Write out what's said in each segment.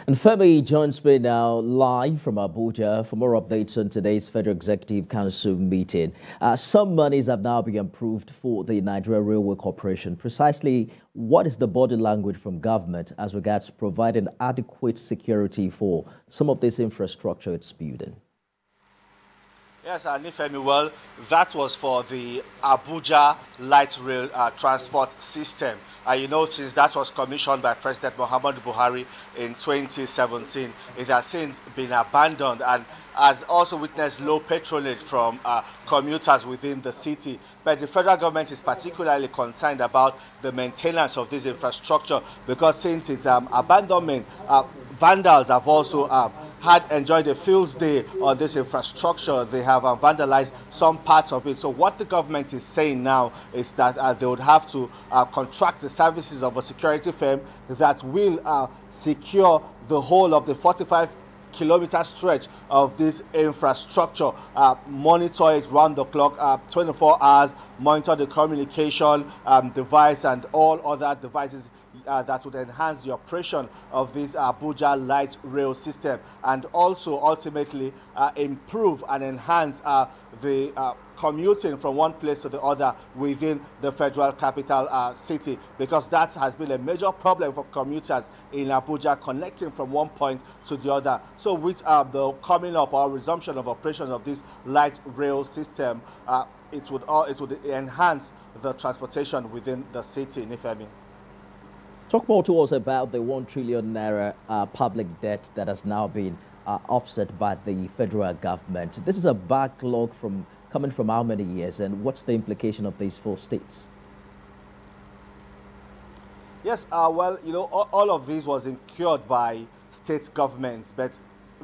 And Femi joins me now live from Abuja for more updates on today's Federal Executive Council meeting. Some monies have now been approved for the Nigeria Railway Corporation. Precisely, what is the body language from government as regards providing adequate security for some of this infrastructure it's building? Yes, Nifemi, well, that was for the Abuja light rail transport system. You know, since that was commissioned by President Muhammadu Buhari in 2017, it has since been abandoned and has also witnessed low patronage from commuters within the city. But the federal government is particularly concerned about the maintenance of this infrastructure because since its abandonment, vandals have also had enjoyed a field day on this infrastructure. They have vandalized some parts of it. So what the government is saying now is that they would have to contract the services of a security firm that will secure the whole of the 45-kilometer stretch of this infrastructure, monitor it round the clock, 24 hours, monitor the communication device and all other devices that would enhance the operation of this Abuja light rail system and also ultimately improve and enhance the commuting from one place to the other within the federal capital city, because that has been a major problem for commuters in Abuja, connecting from one point to the other. So with the coming up or resumption of operations of this light rail system, it would enhance the transportation within the city. Nifemi. Talk more to us about the 1 trillion naira public debt that has now been offset by the federal government. This is a backlog coming from how many years, and what's the implication of these 4 states? Yes, well, you know, all of this was incurred by state governments, but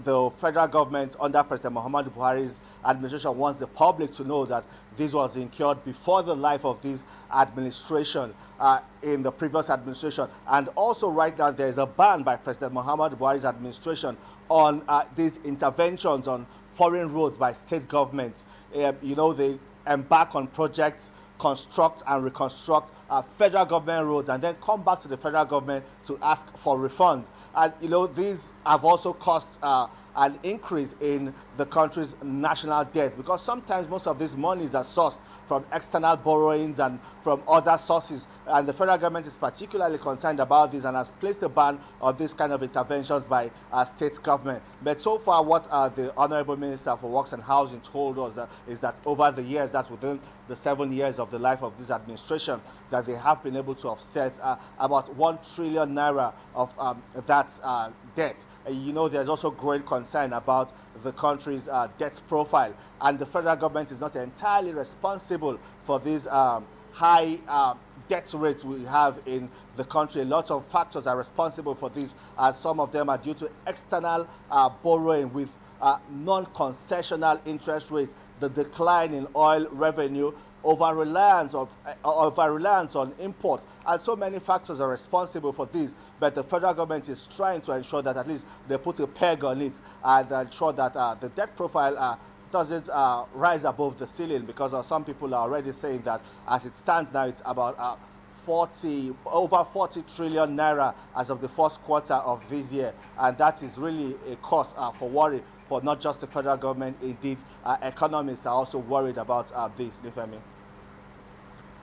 the federal government under President Muhammadu Buhari's administration wants the public to know that this was incurred before the life of this administration, in the previous administration. And also right now there is a ban by President Muhammadu Buhari's administration on these interventions on foreign roads by state governments. You know, they embark on projects, construct and reconstruct federal government roads and then come back to the federal government to ask for refunds. And, you know, these have also caused an increase in the country's national debt, because sometimes most of these monies are sourced from external borrowings and from other sources. And the federal government is particularly concerned about this and has placed a ban on this kind of interventions by state government. But so far, what the Honorable Minister for Works and Housing told us is that over the years, that's within the 7 years of the life of this administration, that they have been able to offset about 1 trillion naira of that debt. You know, there's also growing concern about the country's debt profile, and the federal government is not entirely responsible for this high debt rate we have in the country. A lot of factors are responsible for this, and some of them are due to external borrowing with non-concessional interest rates, the decline in oil revenue, over-reliance on import, and so many factors are responsible for this. But the federal government is trying to ensure that at least they put a peg on it and ensure that the debt profile doesn't rise above the ceiling, because some people are already saying that as it stands now, it's about over 40 trillion naira as of the first quarter of this year, and that is really a cause for worry for not just the federal government. Indeed, economists are also worried about this. Nifemi.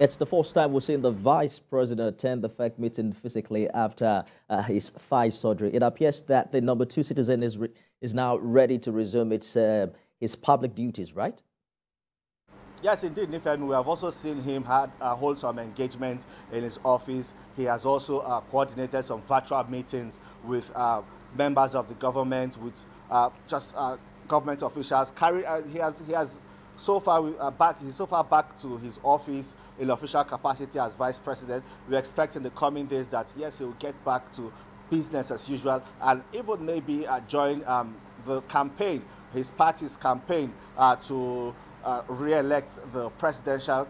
It's the first time we've seen the vice president attend the FEC meeting physically after his thigh surgery. It appears that the number 2 citizen is now ready to resume his public duties, right? Yes, indeed, Nifemi. We have also seen him hold some engagements in his office. He has also coordinated some virtual meetings with members of the government, with government officials. He has so far back to his office in official capacity as vice president. We expect in the coming days that yes, he will get back to business as usual, and even maybe join the campaign, his party's campaign to elect the presidential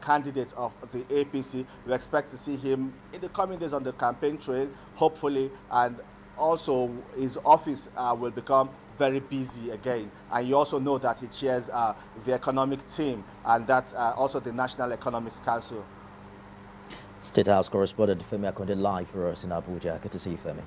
candidate of the APC. We expect to see him in the coming days on the campaign trail, hopefully, and also his office will become very busy again. And you also know that he chairs the economic team, and that's also the National Economic Council. State House correspondent Femi Akande live for us in Abuja. Good to see you, Femi.